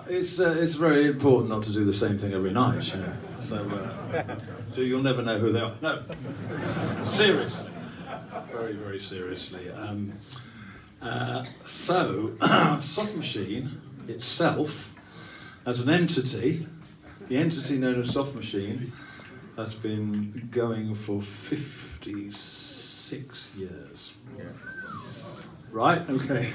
It's very important not to do the same thing every night, you know. So you'll never know who they are. No, seriously, very, very seriously. Soft Machine itself, as an entity, the entity known as Soft Machine, has been going for 56 years. Yeah. Right, okay.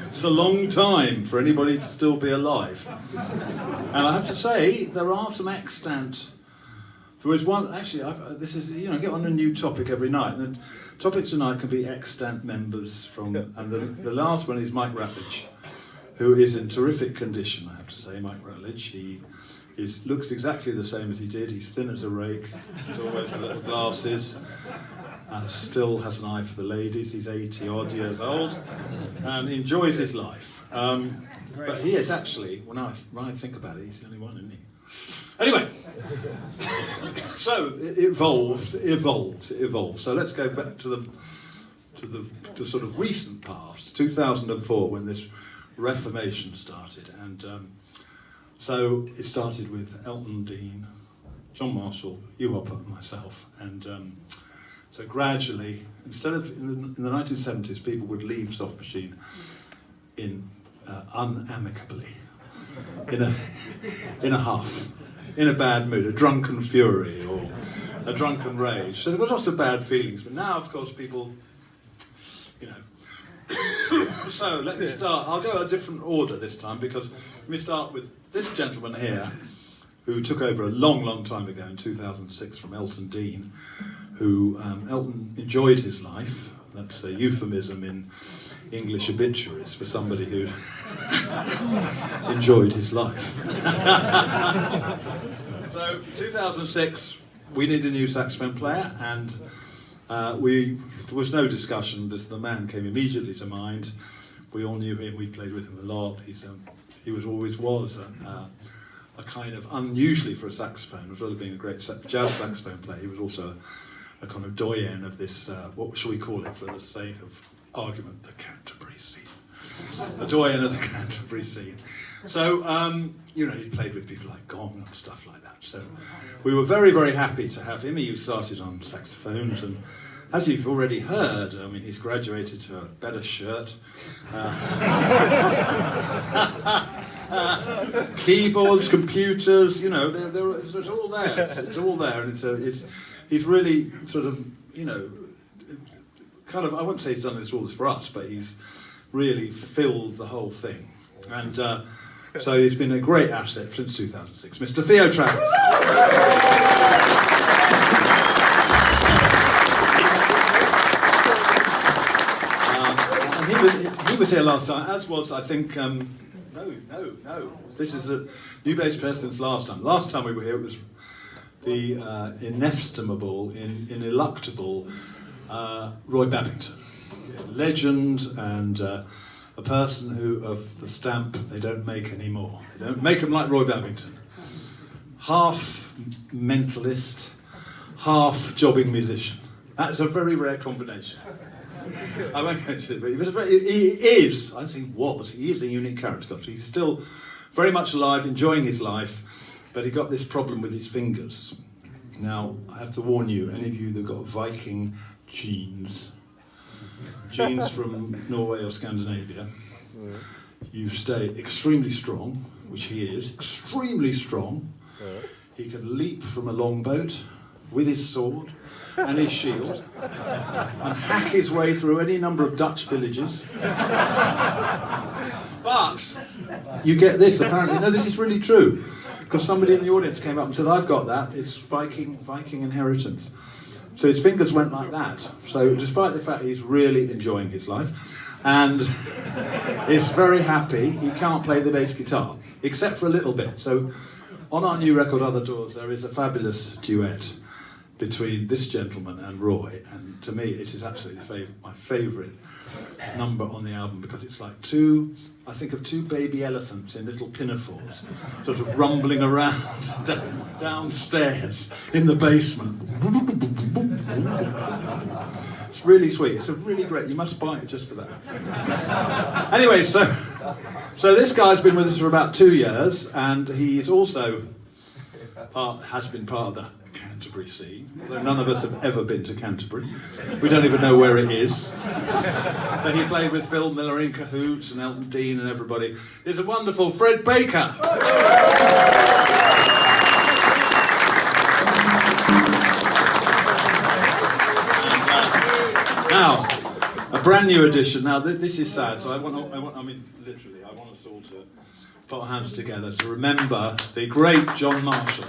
It's a long time for anybody to still be alive. And I have to say, there are some extant. There was one, actually, this is, you know, I get on a new topic every night. And the topic tonight can be extant members from, and the last one is Mike Ratledge, who is in terrific condition, I have to say, Mike Ratledge. He looks exactly the same as he did. He's thin as a rake, he's always got little glasses. Still has an eye for the ladies. He's 80-odd years old and enjoys his life. But he is actually, when I think about it, he's the only one, isn't he? Anyway, so it evolves. So let's go back to the sort of recent past, 2004, when this reformation started. And so it started with Elton Dean, John Marshall, Hugh Hopper, and myself. And so gradually, instead of in the 1970s, people would leave Soft Machine unamicably, in a huff, in a bad mood, a drunken fury or a drunken rage. So there were lots of bad feelings. But now, of course, people, you know. So let me start. I'll go a different order this time, because let me start with this gentleman here, who took over a long, long time ago in 2006 from Elton Dean. Who Elton enjoyed his life. That's a euphemism in English obituaries for somebody who enjoyed his life. So 2006, we needed a new saxophone player, and there was no discussion. The man came immediately to mind. We all knew him. We played with him a lot. He always was a kind of, unusually for a saxophone, as well as being a great jazz saxophone player, he was also a kind of doyen of this, what shall we call it for the sake of argument, the Canterbury scene. The doyen of the Canterbury scene. So, you know, he played with people like Gong and stuff like that. So we were very, very happy to have him. He started on saxophones, and as you've already heard, I mean, he's graduated to a better shirt. Keyboards, computers, you know, it's all there. It's all there, and he's really sort of, you know, kind of, I wouldn't say he's done all this for us, but he's really filled the whole thing. And so he's been a great asset since 2006. Mr. Theo Travis. He was here last time, as was, I think, no. This is a new bass player since last time. Last time we were here, it was the inestimable, ineluctable Roy Babington. Legend, and a person who, of the stamp they don't make anymore. They don't make them like Roy Babington. Half mentalist, half jobbing musician. That's a very rare combination. I won't go into it, but he is a unique character. He's still very much alive, enjoying his life, but he got this problem with his fingers. Now, I have to warn you, any of you that got Viking genes from Norway or Scandinavia, you stay extremely strong, which he is, extremely strong. He can leap from a longboat with his sword and his shield and hack his way through any number of Dutch villages. But you get this, apparently. No, this is really true, because somebody in the audience came up and said, I've got that, it's Viking inheritance. So his fingers went like that. So despite the fact he's really enjoying his life and is very happy, he can't play the bass guitar, except for a little bit. So on our new record, Other Doors, there is a fabulous duet between this gentleman and Roy, and to me it is absolutely my favourite number on the album, because it's like I think of two baby elephants in little pinafores, sort of rumbling around downstairs in the basement. It's really sweet. It's a really great. You must buy it just for that. Anyway, so this guy's been with us for about 2 years, and he's also has been part of the Canterbury scene. Although none of us have ever been to Canterbury, we don't even know where it is. But he played with Phil Miller in Cahoots and Elton Dean and everybody. It's a wonderful Fred Baker. Now, a brand new edition. Now, this is sad, so I mean, literally, I want us all to put our hands together to remember the great John Marshall.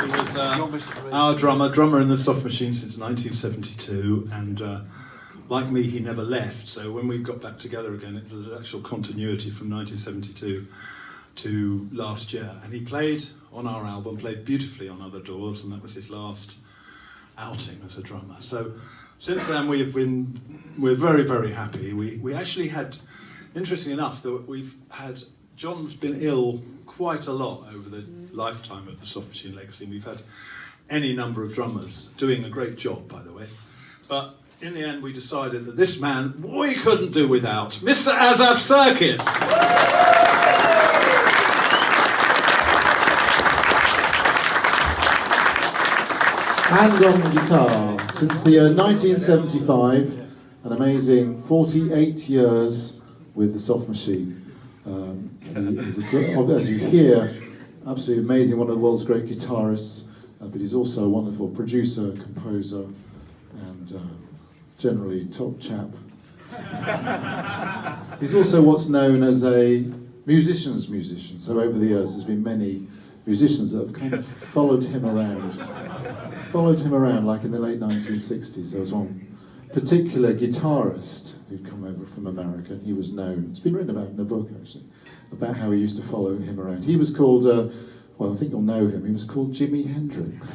He was our drummer in the Soft Machine since 1972, and like me, he never left. So when we got back together again, it was an actual continuity from 1972 to last year, and he played on our album, played beautifully on Other Doors, and that was his last outing as a drummer. So since then we're very, very happy. We actually had, interesting enough, that John's been ill quite a lot over the lifetime of the Soft Machine legacy. We've had any number of drummers doing a great job, by the way, but in the end we decided that this man we couldn't do without, Mr. Asaf Serkis. And on the guitar, since the year 1975, an amazing 48 years with the Soft Machine. He is, as you hear, absolutely amazing, one of the world's great guitarists, but he's also a wonderful producer, composer, and generally top chap. He's also what's known as a musician's musician, so over the years there's been many musicians that have kind of followed him around, like in the late 1960s. There was one particular guitarist who'd come over from America, and he was known, it's been written about in a book actually, about how he used to follow him around. He was called, well, I think you'll know him, he was called Jimi Hendrix.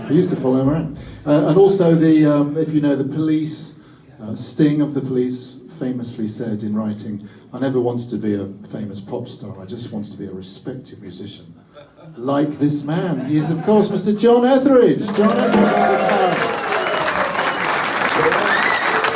He used to follow him around. And also, if you know the Police, Sting of the Police famously said in writing, "I never wanted to be a famous pop star, I just wanted to be a respected musician." Like this man. He is, of course, Mr. John Etheridge. John Etheridge on guitar.